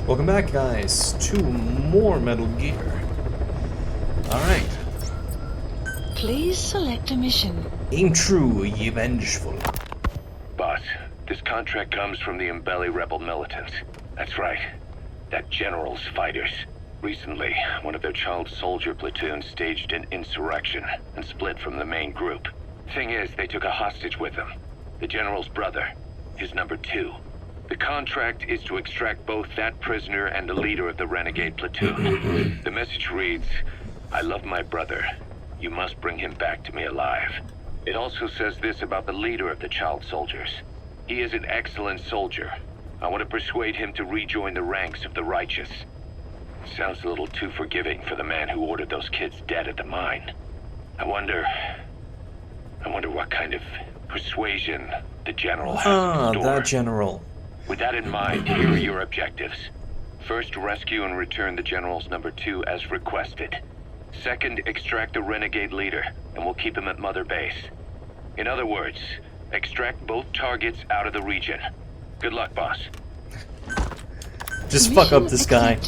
Welcome back, guys, to more Metal Gear. Alright. Please select a mission. Aim true, ye vengeful. Boss, this contract comes from the Mbeli rebel militants. That's right. That general's fighters. Recently, one of their child soldier platoons staged an insurrection and split from the main group. Thing is, they took a hostage with them. The general's brother. His number 2. The contract is to extract both that prisoner and the leader of the renegade platoon. The message reads, I love my brother. You must bring him back to me alive. It also says this about the leader of the child soldiers. He is an excellent soldier. I want to persuade him to rejoin the ranks of the righteous. Sounds a little too forgiving for the man who ordered those kids dead at the mine. I wonder what kind of persuasion the general has in store. That general. With that in mind, here are your objectives. First, rescue and return the general's number 2 as requested. Second, extract the renegade leader, and we'll keep him at Mother Base. In other words, extract both targets out of the region. Good luck, boss. Just fuck up this guy.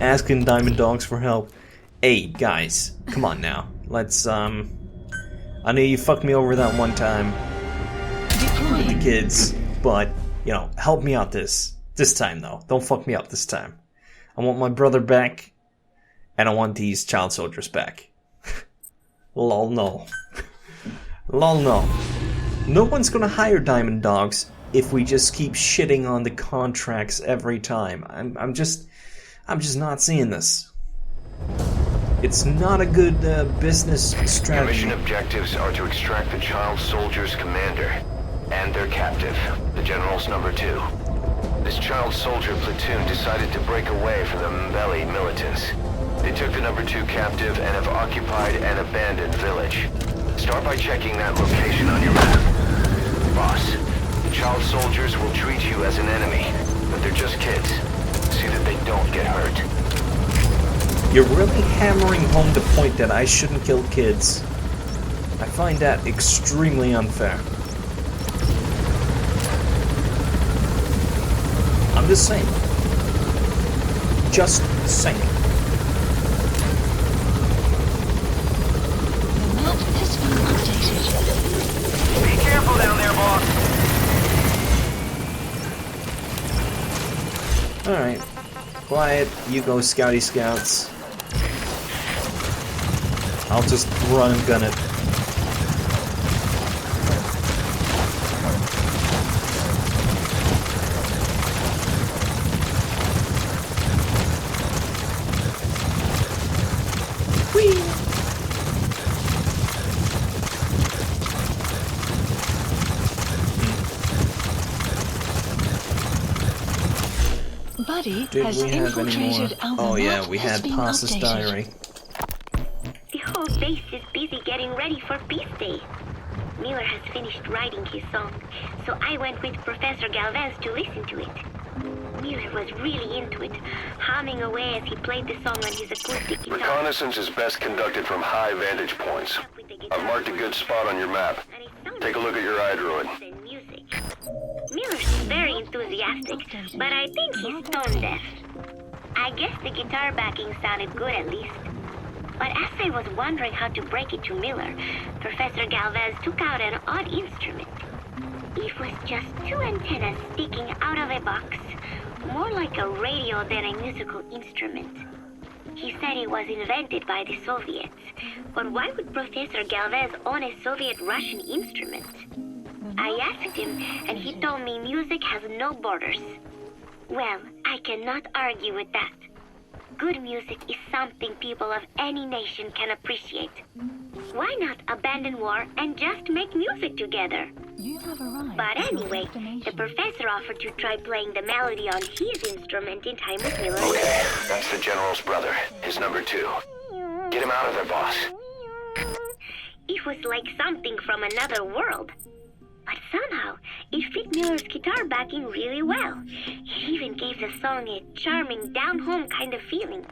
Asking Diamond Dogs for help. Hey, guys. Come on now. Let's, I know you fucked me over that one time with the kids, but, you know, help me out this time, though. Don't fuck me up this time. I want my brother back, and I want these child soldiers back. Lol, no. Lol, no. No one's gonna hire Diamond Dogs if we just keep shitting on the contracts every time. I'm just not seeing this. It's not a good business strategy. Your mission objectives are to extract the child soldiers' commander and their captive, the general's number 2. This child soldier platoon decided to break away from the Mbeli militants. They took the number 2 captive and have occupied an abandoned village. Start by checking that location on your map. Boss, the child soldiers will treat you as an enemy, but they're just kids. See that they don't get hurt. You're really hammering home the point that I shouldn't kill kids. I find that extremely unfair. I'm just saying. Just saying. The map has been updated. Be careful down there, boss. Alright. Quiet, you go, Scouty Scouts. I'll just run and gun it. Whee! Buddy Did has we have any more? infiltrated our Oh yeah, map we has had been Passa's updated. diary. The whole base is busy getting ready for Peace Day. Miller has finished writing his song, so I went with Professor Galvez to listen to it. Miller was really into it, humming away as he played the song on his acoustic guitar. Reconnaissance is best conducted from high vantage points. I've marked a good spot on your map. Take a look at your iDroid. Miller's very enthusiastic, but I think he's tone deaf. I guess the guitar backing sounded good at least. But as I was wondering how to break it to Miller, Professor Galvez took out an odd instrument. It was just 2 antennas sticking out of a box, more like a radio than a musical instrument. He said it was invented by the Soviets, but why would Professor Galvez own a Soviet-Russian instrument? I asked him, and he told me music has no borders. Well, I cannot argue with that. Good music is something people of any nation can appreciate. Why not abandon war and just make music together? You have arrived. But anyway, the professor offered to try playing the melody on his instrument in time with Miller. Okay, that's the general's brother, his number 2. Get him out of there, boss. It was like something from another world. But somehow, it fit Miller's guitar backing really well. It even gave the song a charming, down-home kind of feeling.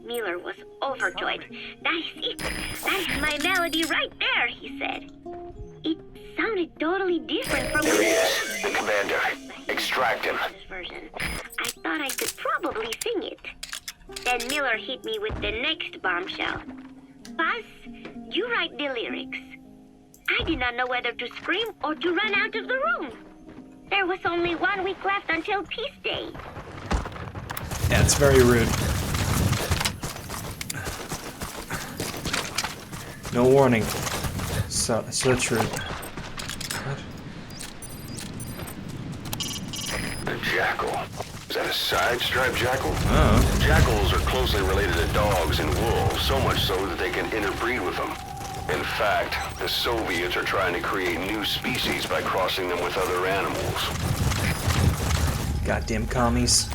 Miller was overjoyed. That is it. That is my melody right there, he said. It sounded totally different from There he is, the commander. Extract him. version. I thought I could probably probably sing it. Then Miller hit me with the next bombshell. Buzz, you write the lyrics. I did not know whether to scream or to run out of the room. There was only 1 week left until Peace Day. Yeah, it's very rude. No warning. So true. What? A jackal. Is that a side-striped jackal? Oh. Jackals are closely related to dogs and wolves, so much so that they can interbreed with them. In fact, the Soviets are trying to create new species by crossing them with other animals. Goddamn commies.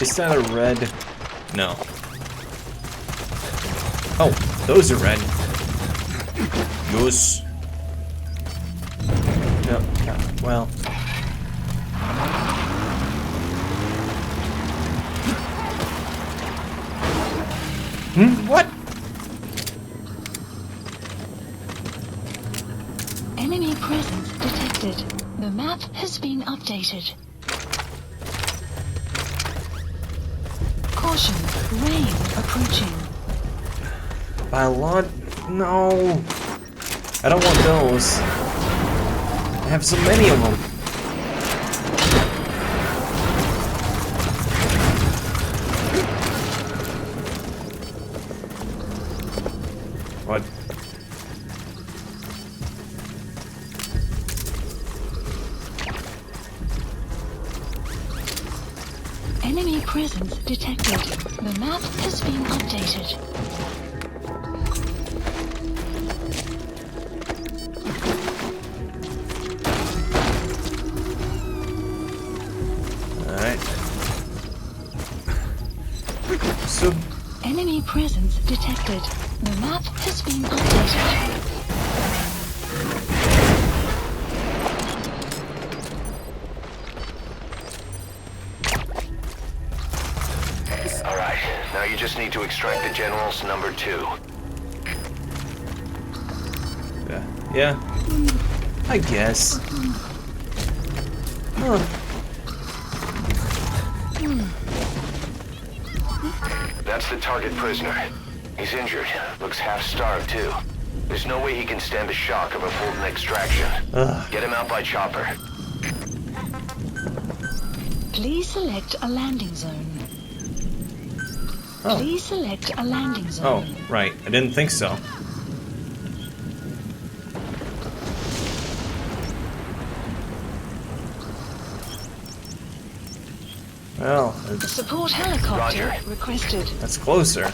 Is that a red? No. Oh, those are red. Goose. Yep. Well. What? Enemy presence detected. The map has been updated. Caution, rain approaching. By a lot? No. I don't want those. I have so many of them. What? Enemy presence detected. The map has been updated. Alright. So... Enemy presence detected. The map has been updated. Alright, now you just need to extract the General's number 2. Yeah. I guess. Huh. That's the target prisoner. He's injured. Looks half-starved, too. There's no way he can stand the shock of a full extraction. Ugh. Get him out by chopper. Please select a landing zone. Oh. Please select a landing Oh, zone. right. I didn't think so. Well, Support helicopter Roger. requested. that's closer.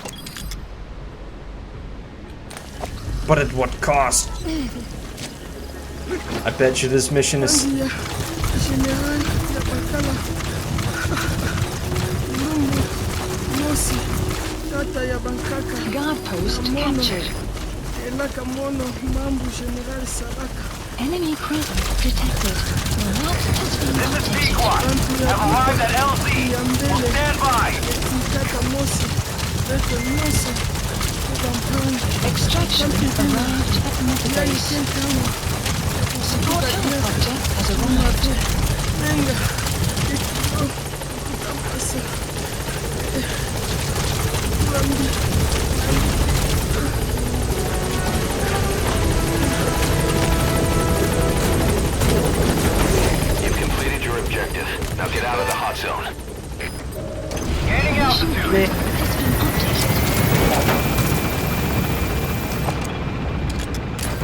But at what cost? I bet you this mission is... Guard post captured. Enemy presence detected. The map has been updated. Have arrived at LZ. Will stand by. Extraction arrived at Mother Base. Support helicopter has arrived. You've completed your objective. Now get out of the hot zone. Gaining altitude.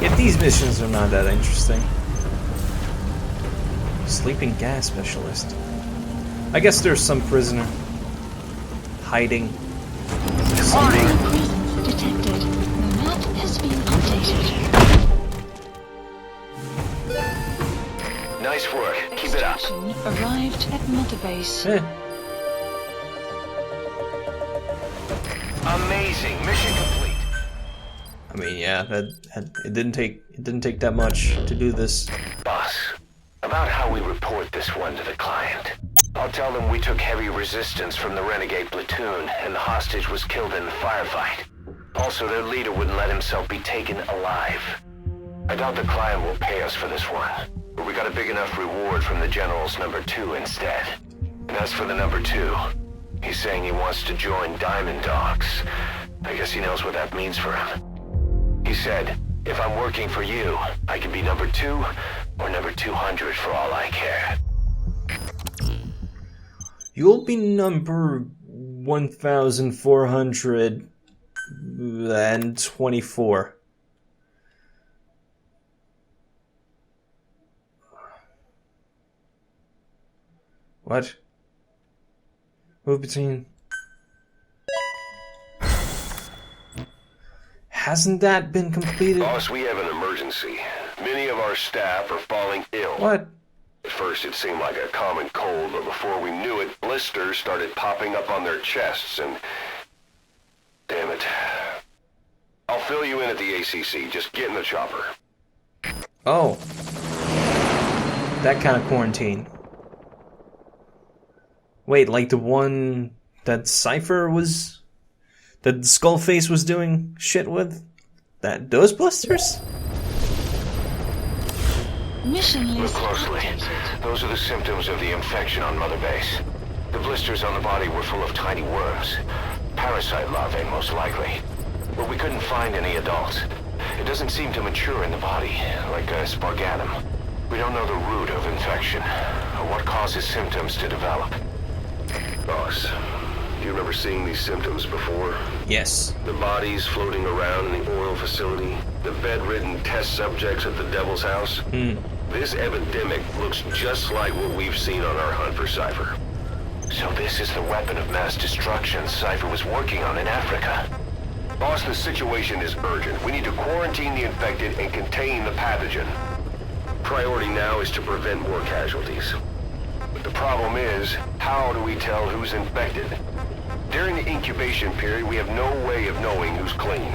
Yeah, these missions are not that interesting. Sleeping gas specialist. I guess there's some prisoner hiding. Enemy presence detected. The map has been updated. Nice work. Keep it up. Extraction arrived at Mother Base. Amazing. Mission complete. I mean, yeah, it didn't take that much to do this. Boss, about how we report this one to the client. I'll tell them we took heavy resistance from the renegade platoon and the hostage was killed in the firefight. Also, their leader wouldn't let himself be taken alive. I doubt the client will pay us for this one, but we got a big enough reward from the General's number 2 instead. And as for the number 2, he's saying he wants to join Diamond Dogs. I guess he knows what that means for him. He said, if I'm working for you, I can be number 2 or number 200 for all I care. You'll be number 1,424. What? Move between... Hasn't that been completed? Boss, we have an emergency. Many of our staff are falling ill. What? At first it seemed like a common cold, but before we knew it, blisters started popping up on their chests and... Damn it. I'll fill you in at the ACC. Just get in the chopper. Oh. That kind of quarantine. Wait, like the one that Cypher was... that Skullface was doing shit with? Those blisters? Mission Look list closely. updated. Those are the symptoms of the infection on Mother Base. The blisters on the body were full of tiny worms. Parasite larvae, most likely. But we couldn't find any adults. It doesn't seem to mature in the body, like a sparganum. We don't know the root of infection, or what causes symptoms to develop. Boss, do you remember seeing these symptoms before? Yes. The bodies floating around in the oil facility, the bedridden test subjects at the Devil's House. This epidemic looks just like what we've seen on our hunt for Cypher. So this is the weapon of mass destruction Cypher was working on in Africa. Boss, the situation is urgent. We need to quarantine the infected and contain the pathogen. Priority now is to prevent more casualties. But the problem is, how do we tell who's infected? During the incubation period, we have no way of knowing who's clean.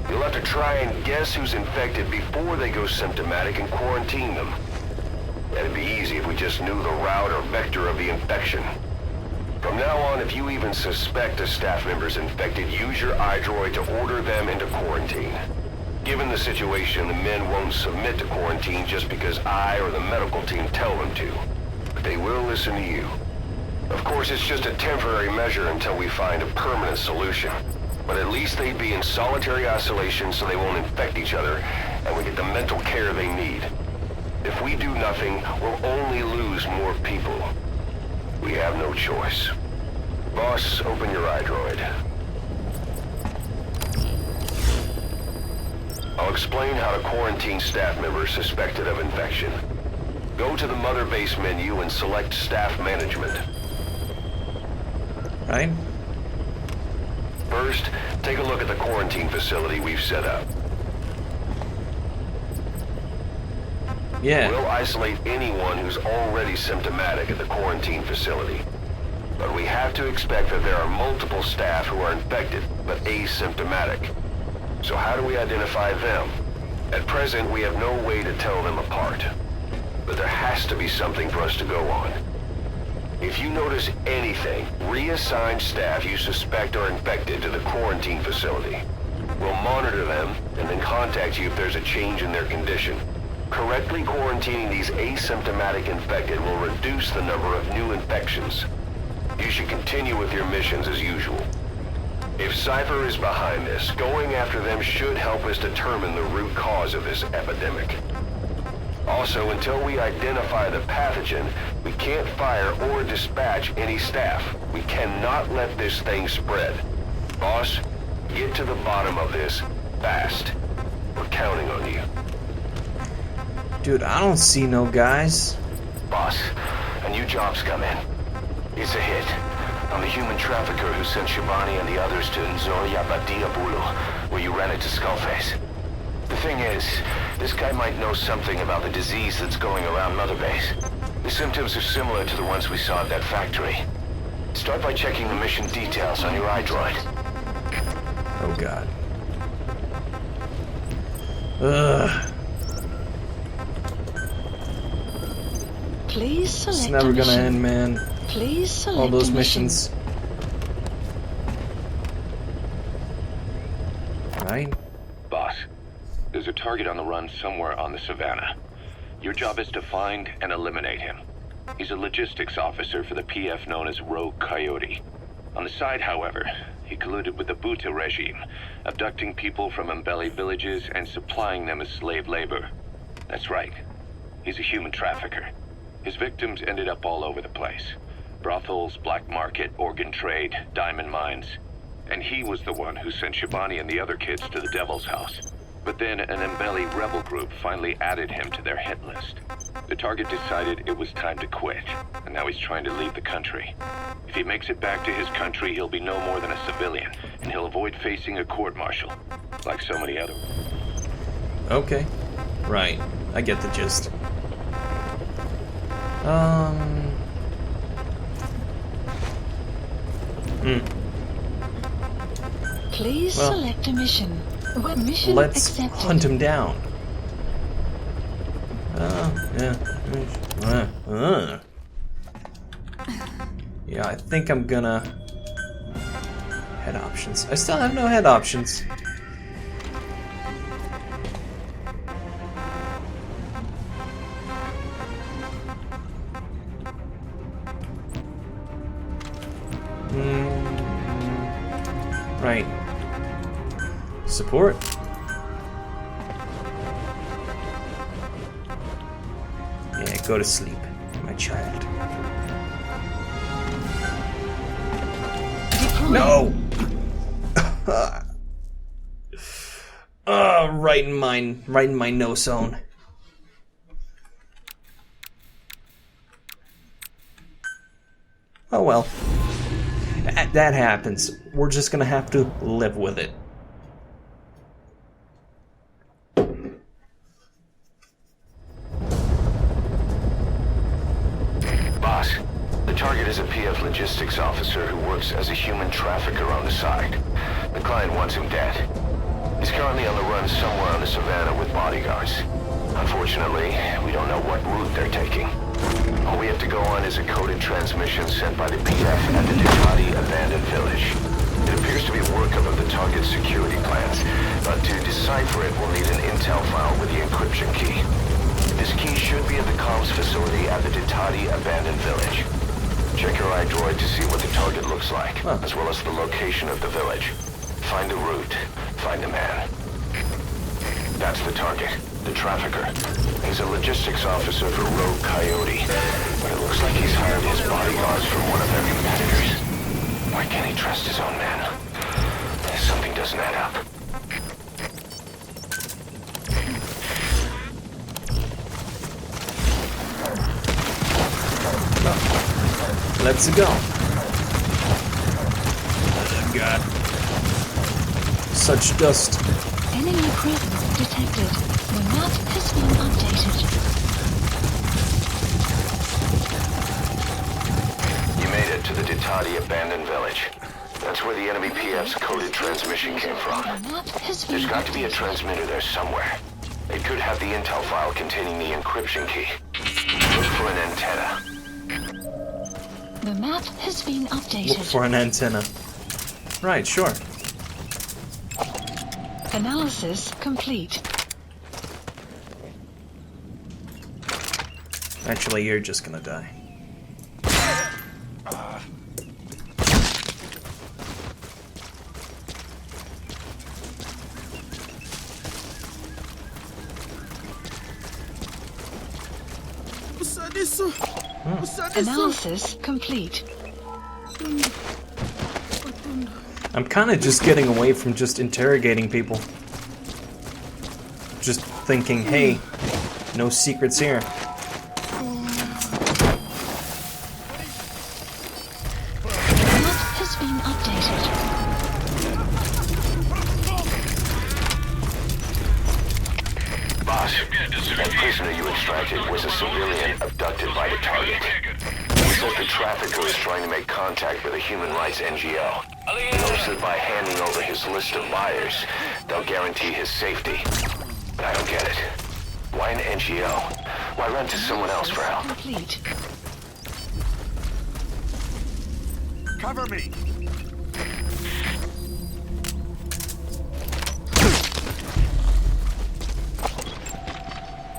You'll have to try and guess who's infected before they go symptomatic and quarantine them. That'd be easy if we just knew the route or vector of the infection. From now on, if you even suspect a staff member's infected, use your iDroid to order them into quarantine. Given the situation, the men won't submit to quarantine just because I or the medical team tell them to. But they will listen to you. Of course, it's just a temporary measure until we find a permanent solution. But at least they'd be in solitary isolation so they won't infect each other, and we get the mental care they need. If we do nothing, we'll only lose more people. We have no choice. Boss, open your iDroid. I'll explain how to quarantine staff members suspected of infection. Go to the Mother Base menu and select Staff Management. Right? First, take a look at the quarantine facility we've set up. Yeah. We'll isolate anyone who's already symptomatic at the quarantine facility. But we have to expect that there are multiple staff who are infected, but asymptomatic. So how do we identify them? At present, we have no way to tell them apart. But there has to be something for us to go on. If you notice anything, reassign staff you suspect are infected to the quarantine facility. We'll monitor them and then contact you if there's a change in their condition. Correctly quarantining these asymptomatic infected will reduce the number of new infections. You should continue with your missions as usual. If Cypher is behind this, going after them should help us determine the root cause of this epidemic. Also, until we identify the pathogen, we can't fire or dispatch any staff. We cannot let this thing spread. Boss, get to the bottom of this fast. We're counting on you. Dude, I don't see no guys. Boss, a new job's come in. It's a hit. I'm the human trafficker who sent Shabani and the others to Nzoya Badia Bulu, where you ran into Skullface. The thing is, this guy might know something about the disease that's going around Mother Base. The symptoms are similar to the ones we saw at that factory. Start by checking the mission details on your iDroid. Oh god. Ugh. Please select It's never a gonna mission. end, man. Please select All those a mission. missions. There's a target on the run somewhere on the savannah. Your job is to find and eliminate him. He's a logistics officer for the PF known as Rogue Coyote. On the side, however, he colluded with the Buta regime, abducting people from Mbeli villages and supplying them as slave labor. That's right. He's a human trafficker. His victims ended up all over the place. Brothels, black market, organ trade, diamond mines. And he was the one who sent Shibani and the other kids to the Devil's House. But then an Mbeli rebel group finally added him to their hit list. The target decided it was time to quit, and now he's trying to leave the country. If he makes it back to his country, he'll be no more than a civilian, and he'll avoid facing a court-martial, like so many other. Okay. Right. I get the gist. Please Well, select a mission. Mission let's accepted. hunt him down. Yeah. Yeah, I think I'm gonna... Head options. I still have no head options. Right. Support. Yeah, go to sleep, my child. No! Right in my no zone. Oh well. That happens. We're just gonna have to live with it. Boss, the target is a PF logistics officer who works as a human trafficker on the side. The client wants him dead. He's currently on the run somewhere on the savannah with bodyguards. Unfortunately, we don't know what route they're taking. All we have to go on is a coded transmission sent by the PF at the Ducati abandoned village. It appears to be workup of the target's security plans, but to decipher it, we'll need an intel file with the encryption key. This key should be at the comms facility at the Ducati abandoned village. Check your iDroid to see what the target looks like, as well as the location of the village. Find the route, find the man. That's the target, the trafficker. He's a logistics officer for Rogue Coyote, but it looks like he's hired his bodyguards from one of their competitors. Why can't he trust his own men? Something doesn't add up. Let's go. Oh God. Such dust. Enemy presence detected. The map has been updated. You made it to the Ducati abandoned village. That's where the enemy PF's coded transmission came from. The map has been There's got to be a updated. transmitter there somewhere. It could have the intel file containing the encryption key. Look for an antenna. The map has been updated. Look for an antenna. Right, sure. Analysis complete. Actually, you're just gonna die. Analysis complete. I'm kind of just getting away from just interrogating people. Just thinking, hey, no secrets here. The map has been updated. Boss, that prisoner you extracted was a civilian abducted by the target. He says the trafficker is trying to make contact with a human rights NGO. He hopes that by handing over his list of buyers, they'll guarantee his safety. But I don't get it. Why an NGO? Why run to someone else for help? Complete. Cover me!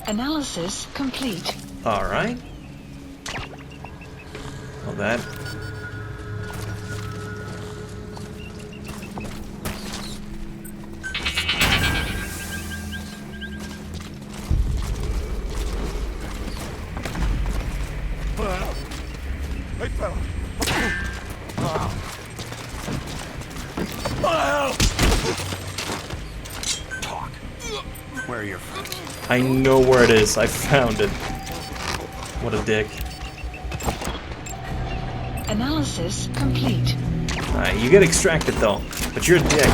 Analysis complete. Alright. Well, that. Hey, fella. Talk. Where are your friends? I know where it is. I found it. What a dick. Analysis complete. Alright, you get extracted though, but you're a dick.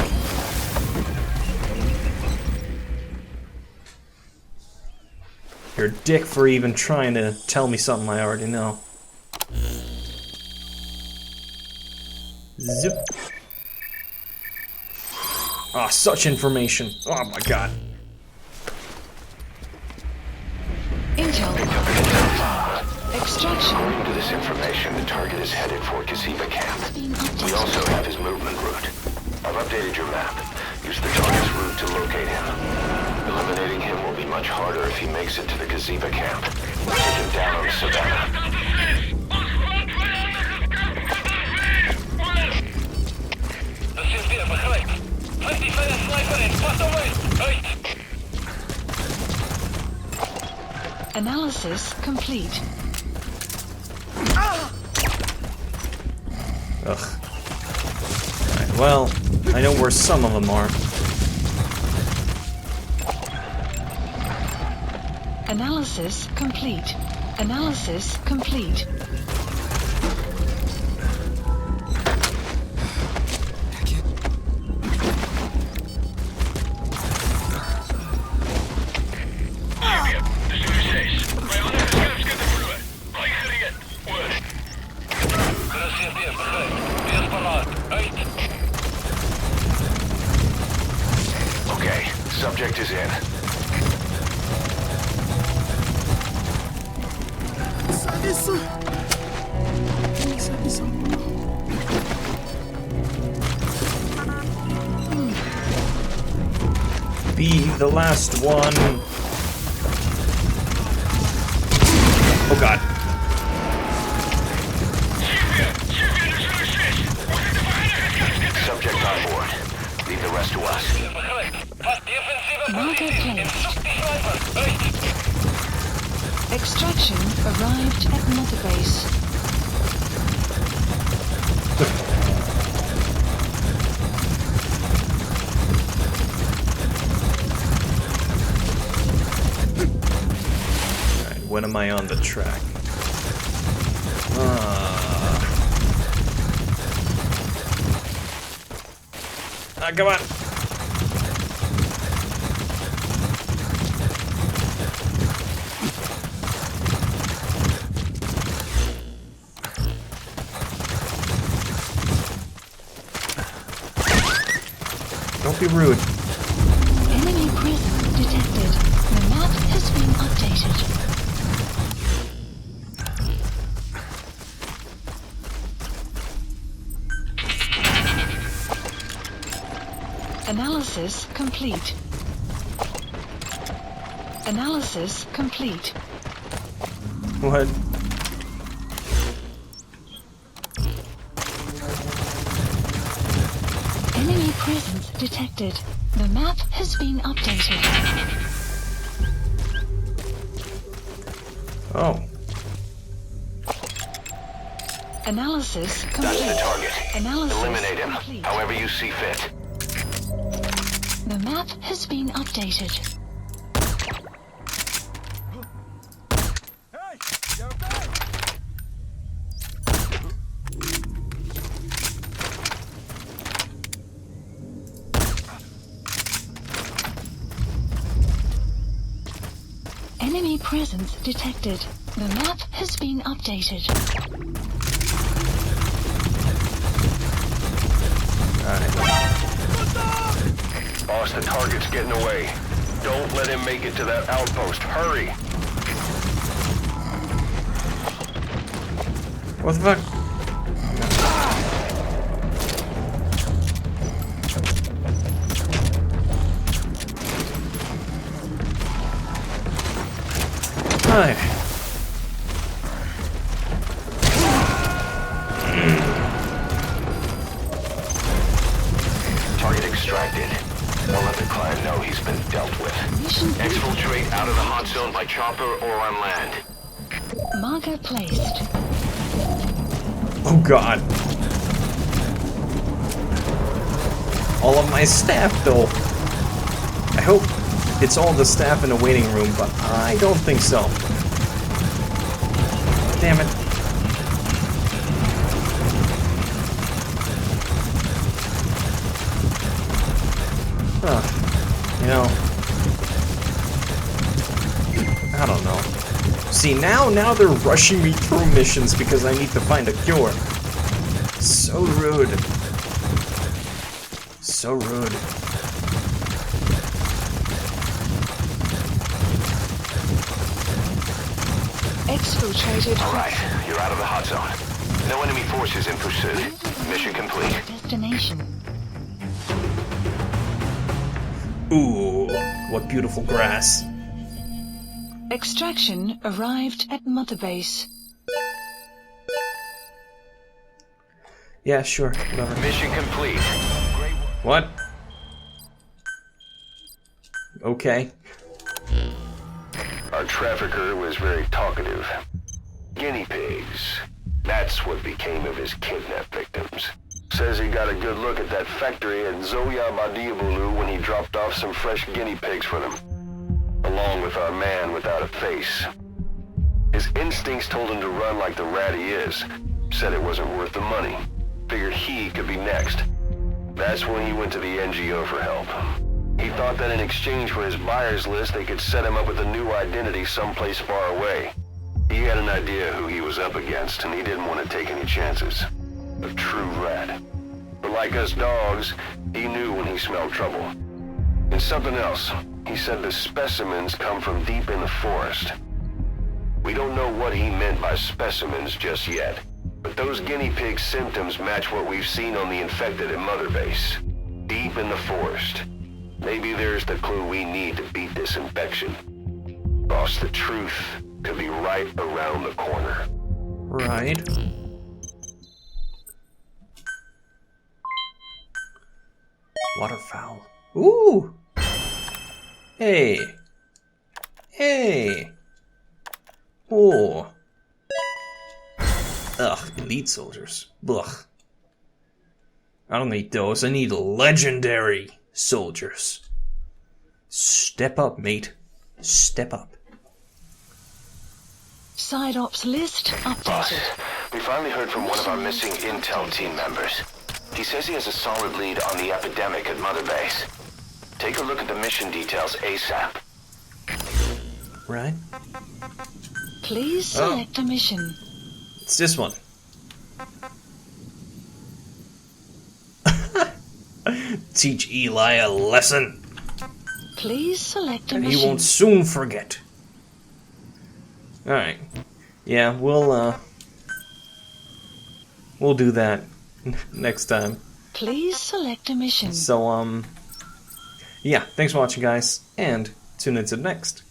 You're a dick for even trying to tell me something I already know. Zip. Ah, such information. Oh my god. Intel. Extraction. According to this information, the target is headed for Kaziba camp. Being We updated. also have his movement route. I've updated your map. Use the target's route to locate him. Eliminating him will be much harder if he makes it to the Kaziba camp. Take him down on the Savannah. Analysis complete. Ugh. Alright, well, I know where some of them are. Analysis complete. Analysis complete. Okay, subject is in. Be the last one. Oh god. Subject on board. Leave the rest to us. Marker placed. Extraction arrived at Mother Base. Alright, when am I on the track? Come on. Don't be rude. Enemy presence detected. The map has been updated. Analysis complete. Analysis complete. What? Enemy presence detected. The map has been updated. Oh. Analysis That's complete. the target. Analysis Eliminate him, complete. however you see fit. The map has been updated. Hey, you're back. Enemy presence detected. The map has been updated. Boss, the target's getting away. Don't let him make it to that outpost. Hurry! What the fuck? Alright. Target extracted. We'll let the client know he's been dealt with. Exfiltrate out of the hot zone by chopper or on land. Marker placed. Oh god. All of my staff, though. I hope it's all the staff in the waiting room, but I don't think so. Damn it. Huh. You know, I don't know. See, now they're rushing me through missions because I need to find a cure. So rude. So rude. Exfiltrated. Alright, you're out of the hot zone. No enemy forces in pursuit. Mission complete. Destination. Ooh, what beautiful grass. Extraction arrived at Mother Base. Yeah, sure, whatever. Mission complete. What? Okay. Our trafficker was very talkative. Guinea pigs. That's what became of his kidnapped victims. Says he got a good look at that factory at Zoya Badiabulu when he dropped off some fresh guinea pigs for them. Along with our man without a face. His instincts told him to run like the rat he is. Said it wasn't worth the money. Figured he could be next. That's when he went to the NGO for help. He thought that in exchange for his buyer's list, they could set him up with a new identity someplace far away. He had an idea who he was up against, and he didn't want to take any chances. A true rat. But like us dogs, he knew when he smelled trouble. And something else. He said the specimens come from deep in the forest. We don't know what he meant by specimens just yet. But those guinea pig symptoms match what we've seen on the infected at Mother Base. Deep in the forest. Maybe there's the clue we need to beat this infection. Boss, the truth could be right around the corner. Right. Waterfowl. Ooh! Hey! Hey! Oh! Ugh, elite soldiers. Ugh. I don't need those. I need legendary soldiers. Step up, mate. Step up. Side ops list Boss, updated. we finally heard from one of our missing intel team members. He says he has a solid lead on the epidemic at Mother Base. Take a look at the mission details ASAP. Right? Please select a mission. It's this one. Teach Eli a lesson. Please select a And mission. he won't soon forget. Alright. Yeah, we'll do that next time. Please select a mission. So, yeah, thanks for watching, guys, and tune in to the next.